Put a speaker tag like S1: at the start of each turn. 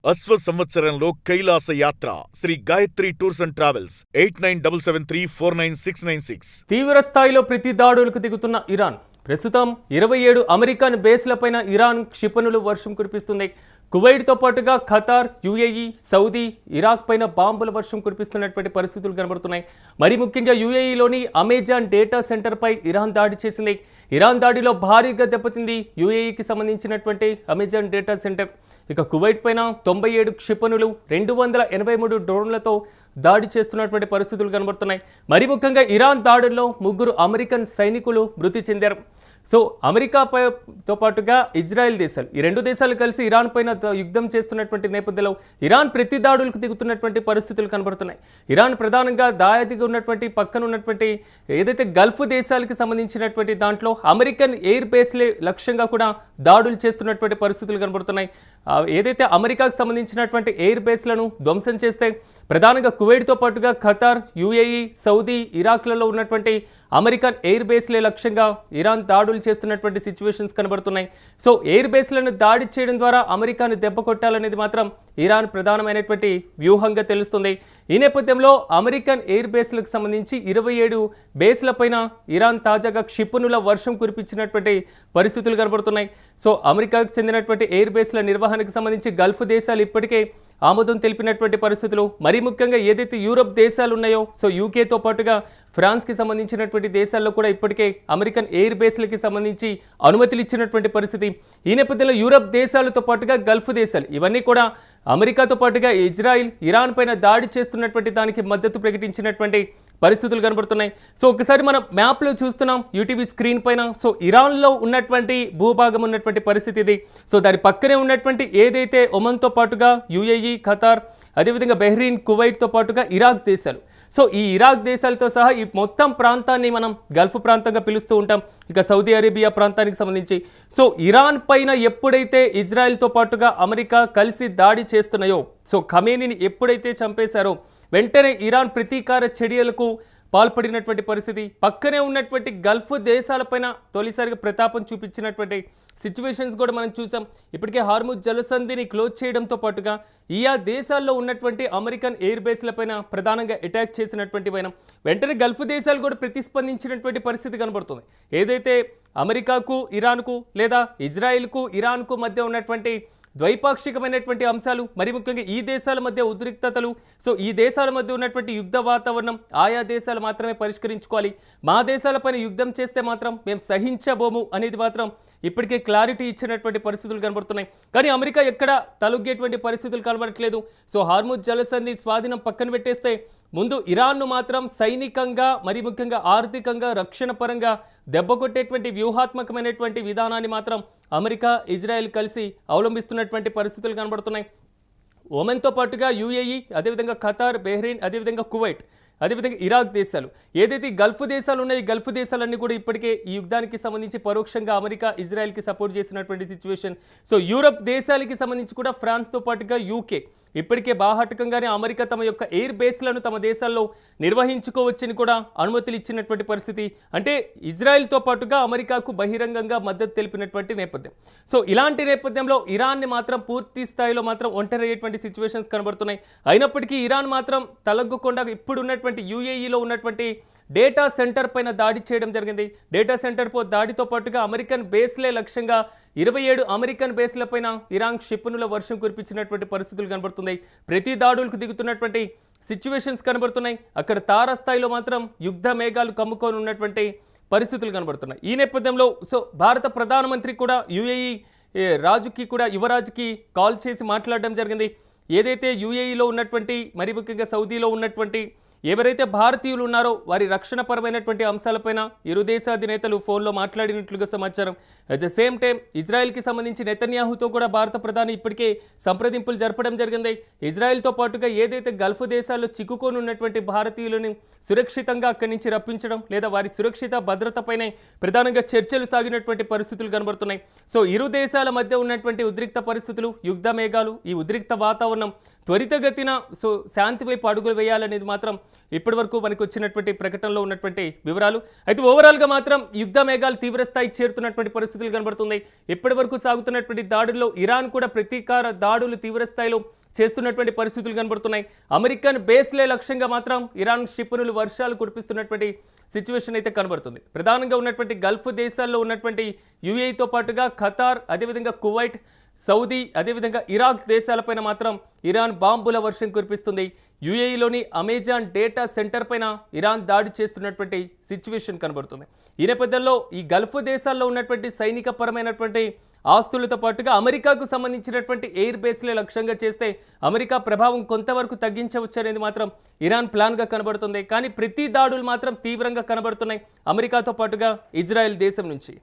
S1: అశ్వ సంవత్సరంలో Kailash yatra Shri Gayatri tours and travels 8977349696.
S2: తీవ్ర స్థాయిలో ప్రతి దాడులకు దిగుతున్న ఇరాన్ ప్రస్తుతం 27 అమెరికన్ బేస్లపైన ఇరాన్ క్షిపణులు వర్షం కురిపిస్తుంది. కువైట్తో పాటుగా ఖతార్, యుఏఈ, సౌదీ, ఇరాక్ పైన బాంబుల వర్షం కురిపిస్తున్నటువంటి పరిస్థితులు కనబడుతున్నాయి. మరి ముఖ్యంగా యుఏఈలోని అమెజాన్ డేటా సెంటర్పై ఇరాన్ దాడి చేసింది. ఇరాన్ దాడిలో భారీగా దెబ్బతింది యుఏఈకి సంబంధించినటువంటి అమెజాన్ డేటా సెంటర్. ఇక కువైట్ పైన 97 క్షిపణులు 283 డ్రోన్లతో దాడి చేస్తున్నటువంటి పరిస్థితులు కనబడుతున్నాయి. మరి ముఖ్యంగా ఇరాన్ దాడుల్లో 3 అమెరికన్ సైనికులు మృతి చెందారు. సో అమెరికాతో పాటుగా ఇజ్రాయెల్ దేశాలు, ఈ 2 దేశాలు కలిసి ఇరాన్ పైన యుద్ధం చేస్తున్నటువంటి నేపథ్యంలో ఇరాన్ ప్రతి దాడులకు దిగుతున్నటువంటి పరిస్థితులు కనబడుతున్నాయి. ఇరాన్ ప్రధానంగా దాయాదిగా ఉన్నటువంటి పక్కన ఉన్నటువంటి ఏదైతే గల్ఫ్ దేశాలకు సంబంధించినటువంటి దాంట్లో అమెరికన్ ఎయిర్ బేస్లే లక్ష్యంగా కూడా దాడులు చేస్తున్నటువంటి పరిస్థితులు కనబడుతున్నాయి. ఏదైతే అమెరికాకు సంబంధించినటువంటి ఎయిర్ బేస్లను ధ్వంసం చేస్తే ప్రధానంగా కువైట్తో పాటుగా ఖతార్, యుఏఈ, సౌదీ, ఇరాక్లలో ఉన్నటువంటి అమెరికన్ ఎయిర్ బేస్లే లక్ష్యంగా ఇరాన్ దాడులు చేస్తున్నటువంటి సిచ్యువేషన్స్ కనబడుతున్నాయి. సో ఎయిర్ బేస్లను దాడి చేయడం ద్వారా అమెరికాను దెబ్బ కొట్టాలనేది మాత్రం ఇరాన్ ప్రధానమైనటువంటి వ్యూహంగా తెలుస్తుంది. ఈ నేపథ్యంలో అమెరికన్ ఎయిర్ బేస్లకు సంబంధించి 27 బేస్లపైన ఇరాన్ తాజాగా క్షిపణుల వర్షం కురిపించినటువంటి పరిస్థితులు కనబడుతున్నాయి. సో అమెరికాకు చెందినటువంటి ఎయిర్ బేస్ల నిర్వహణకు సంబంధించి గల్ఫ్ దేశాలు ఇప్పటికే ఆమోదం తెలిపినటువంటి పరిస్థితులు. మరీ ముఖ్యంగా ఏదైతే యూరప్ దేశాలు ఉన్నాయో, సో యూకేతో పాటుగా ఫ్రాన్స్కి సంబంధించినటువంటి దేశాల్లో కూడా ఇప్పటికే అమెరికన్ ఎయిర్ బేస్లకి సంబంధించి అనుమతులు ఇచ్చినటువంటి పరిస్థితి. ఈ నేపథ్యంలో యూరప్ దేశాలతో పాటుగా గల్ఫ్ దేశాలు ఇవన్నీ కూడా అమెరికాతో పాటుగా ఇజ్రాయిల్, ఇరాన్ పైన దాడి చేస్తున్నటువంటి దానికి మద్దతు ప్రకటించినటువంటి పరిస్థితులు కనబడుతున్నాయి. సో ఒకసారి మనం మ్యాప్లో చూస్తున్నాం యూటీవీ స్క్రీన్ పైన. సో ఇరాన్లో ఉన్నటువంటి భూభాగం ఉన్నటువంటి పరిస్థితి ఇది. సో దాని పక్కనే ఉన్నటువంటి ఏదైతే ఒమన్తో పాటుగా యుఏఈ, ఖతార్, అదేవిధంగా బెహ్రీన్, కువైట్తో పాటుగా ఇరాక్ దేశాలు. సో ఈ ఇరాక్ దేశాలతో సహా ఈ మొత్తం ప్రాంతాన్ని మనం గల్ఫ్ ప్రాంతంగా పిలుస్తూ ఉంటాం. ఇక సౌదీ అరేబియా ప్రాంతానికి సంబంధించి సో ఇరాన్ పైన ఎప్పుడైతే ఇజ్రాయెల్తో పాటుగా అమెరికా కలిసి దాడి చేస్తున్నాయో, సో ఖమేనీని ఎప్పుడైతే చంపేశారో వెంటనే ఇరాన్ ప్రతీకార చర్యలకు పాల్పడినటువంటి పరిస్థితి. పక్కనే ఉన్నటువంటి గల్ఫ్ దేశాలపైన తొలిసారిగా ప్రతాపం చూపించినటువంటి సిచ్యువేషన్స్ కూడా మనం చూసాం. ఇప్పటికే హార్ముజ్ జలసంధిని క్లోజ్ చేయడంతో పాటుగా ఈ దేశాల్లో ఉన్నటువంటి అమెరికన్ ఎయిర్ బేస్లపైన ప్రధానంగా అటాక్ చేసినటువంటి పైన వెంటనే గల్ఫ్ దేశాలు కూడా ప్రతిస్పందించినటువంటి పరిస్థితి కనబడుతుంది. ఏదైతే అమెరికాకు ఇరాన్కు లేదా ఇజ్రాయిల్కు ఇరాన్కు మధ్య ఉన్నటువంటి ద్వైపాక్షికమైనటువంటి అంశాలు, మరి ముఖ్యంగా ఈ దేశాల మధ్య ఉద్రిక్తతలు, సో ఈ దేశాల మధ్య ఉన్నటువంటి యుద్ధ వాతావరణం ఆయా దేశాలు మాత్రమే పరిష్కరించుకోవాలి, మా దేశాలపైన యుద్ధం చేస్తే మాత్రం మేము సహించబోము అనేది మాత్రం ఇప్పటికే క్లారిటీ ఇచ్చినటువంటి పరిస్థితులు కనబడుతున్నాయి. కానీ అమెరికా ఎక్కడ తలొగ్గేటువంటి పరిస్థితులు కనబడట్లేదు. సో హార్ముజ్ జలసంధి స్వాధీనం పక్కన పెట్టేస్తే ముందు ఇరాన్ను మాత్రం సైనికంగా, మరి ముఖ్యంగా ఆర్థికంగా, రక్షణ పరంగా దెబ్బకొట్టేటువంటి వ్యూహాత్మకమైనటువంటి విధానాన్ని మాత్రం అమెరికా, ఇజ్రాయెల్ కలిసి అవలంబిస్తున్నటువంటి పరిస్థితులు కనబడుతున్నాయి. ఒమన్తో పాటుగా యుఏఈ, అదేవిధంగా ఖతార్, బెహ్రీన్, అదేవిధంగా కువైట్, అదేవిధంగా ఇరాక్ దేశాలు, ఏదైతే గల్ఫ్ దేశాలు ఉన్నాయో ఈ గల్ఫ్ దేశాలన్నీ కూడా ఇప్పటికే ఈ యుద్ధానికి సంబంధించి పరోక్షంగా అమెరికా, ఇజ్రాయెల్కి సపోర్ట్ చేసినటువంటి సిచ్యువేషన్. సో యూరప్ దేశాలకి సంబంధించి కూడా ఫ్రాన్స్తో పాటుగా యూకే ఇప్పటికే బాహాటకంగానే అమెరికా తమ యొక్క ఎయిర్ బేస్లను తమ దేశాల్లో నిర్వహించుకోవచ్చని కూడా అనుమతులు ఇచ్చినటువంటి పరిస్థితి. అంటే ఇజ్రాయెల్తో పాటుగా అమెరికాకు బహిరంగంగా మద్దతు తెలిపినటువంటి నేపథ్యం. సో ఇలాంటి నేపథ్యంలో ఇరాన్ని మాత్రం పూర్తి స్థాయిలో మాత్రం ఒంటరయ్యేటువంటి సిచ్యువేషన్స్ కనబడుతున్నాయి. అయినప్పటికీ ఇరాన్ మాత్రం తలగ్గకుండా ఇప్పుడు ఉన్నటువంటి యుఏఈలో ఉన్నటువంటి డేటా సెంటర్ పైన దాడి చేయడం జరిగింది. డేటా సెంటర్ దాడితో పాటుగా అమెరికన్ బేస్లే లక్ష్యంగా 27 అమెరికన్ బేస్లపైన ఇరాన్ క్షిపణుల వర్షం కురిపించినటువంటి పరిస్థితులు కనబడుతున్నాయి. ప్రతి దాడులకు దిగుతున్నటువంటి సిచ్యువేషన్స్ కనబడుతున్నాయి. అక్కడ తారాస్థాయిలో మాత్రం యుద్ధ మేఘాలు కమ్ముకొని ఉన్నటువంటి పరిస్థితులు కనబడుతున్నాయి. ఈ నేపథ్యంలో సో భారత ప్రధానమంత్రి కూడా యుఏఈ రాజుకి కూడా యువరాజుకి కాల్ చేసి మాట్లాడడం జరిగింది. ఏదైతే యుఏఈలో ఉన్నటువంటి, మరి ముఖ్యంగా సౌదీలో ఉన్నటువంటి ఎవరైతే భారతీయులు ఉన్నారో వారి రక్షణపరమైనటువంటి అంశాలపైన ఇరు దేశాధినేతలు ఫోన్లో మాట్లాడినట్లుగా సమాచారం. అట్ ద సేమ్ టైం ఇజ్రాయెల్కి సంబంధించి నెతన్యాహుతో కూడా భారత ప్రధాని ఇప్పటికే సంప్రదింపులు జరపడం జరిగింది. ఇజ్రాయెల్తో పాటుగా ఏదైతే గల్ఫ్ దేశాల్లో చిక్కుకొని ఉన్నటువంటి భారతీయులను సురక్షితంగా అక్కడి నుంచి రప్పించడం లేదా వారి సురక్షిత భద్రతపైనే ప్రధానంగా చర్చలు సాగినటువంటి పరిస్థితులు కనబడుతున్నాయి. సో ఇరు దేశాల మధ్య ఉన్నటువంటి ఉద్రిక్త పరిస్థితులు, యుద్ధ మేఘాలు, ఈ ఉద్రిక్త వాతావరణం త్వరితగతిన సో శాంతి వైపు అడుగులు వేయాలనేది మాత్రం ఇప్పటి వరకు మనకు వచ్చినటువంటి ప్రకటనలో ఉన్నటువంటి వివరాలు. అయితే ఓవరాల్గా మాత్రం యుద్ధ మేఘాలు తీవ్రస్థాయికి చేరుతున్నటువంటి పరిస్థితులు కనబడుతున్నాయి. ఇప్పటి వరకు సాగుతున్నటువంటి దాడుల్లో ఇరాన్ కూడా ప్రతీకార దాడులు తీవ్రస్థాయిలో చేస్తున్నటువంటి పరిస్థితులు కనబడుతున్నాయి. అమెరికన్ బేస్లే లక్ష్యంగా మాత్రం ఇరాన్ క్షిపణులు వర్షాలు కురిపిస్తున్నటువంటి సిచ్యువేషన్ అయితే కనబడుతుంది. ప్రధానంగా ఉన్నటువంటి గల్ఫ్ దేశాల్లో ఉన్నటువంటి యుఏఈతో పాటుగా ఖతార్, అదేవిధంగా కువైట్, సౌదీ, అదేవిధంగా ఇరాక్ దేశాలపైన మాత్రం ఇరాన్ బాంబుల వర్షం కురిపిస్తుంది. యుఏఈలోని అమెజాన్ డేటా సెంటర్ పైన ఇరాన్ దాడి చేస్తున్నటువంటి సిచ్యువేషన్ కనబడుతుంది. ఈ నేపథ్యంలో ఈ గల్ఫ్ దేశాల్లో ఉన్నటువంటి సైనిక పరమైనటువంటి ఆస్తులతో పాటుగా అమెరికాకు సంబంధించినటువంటి ఎయిర్ బేస్లే లక్ష్యంగా చేస్తే అమెరికా ప్రభావం కొంతవరకు తగ్గించవచ్చు అనేది మాత్రం ఇరాన్ ప్లాన్గా కనబడుతుంది. కానీ ప్రతి దాడులు మాత్రం తీవ్రంగా కనబడుతున్నాయి అమెరికాతో పాటుగా ఇజ్రాయెల్ దేశం నుంచి.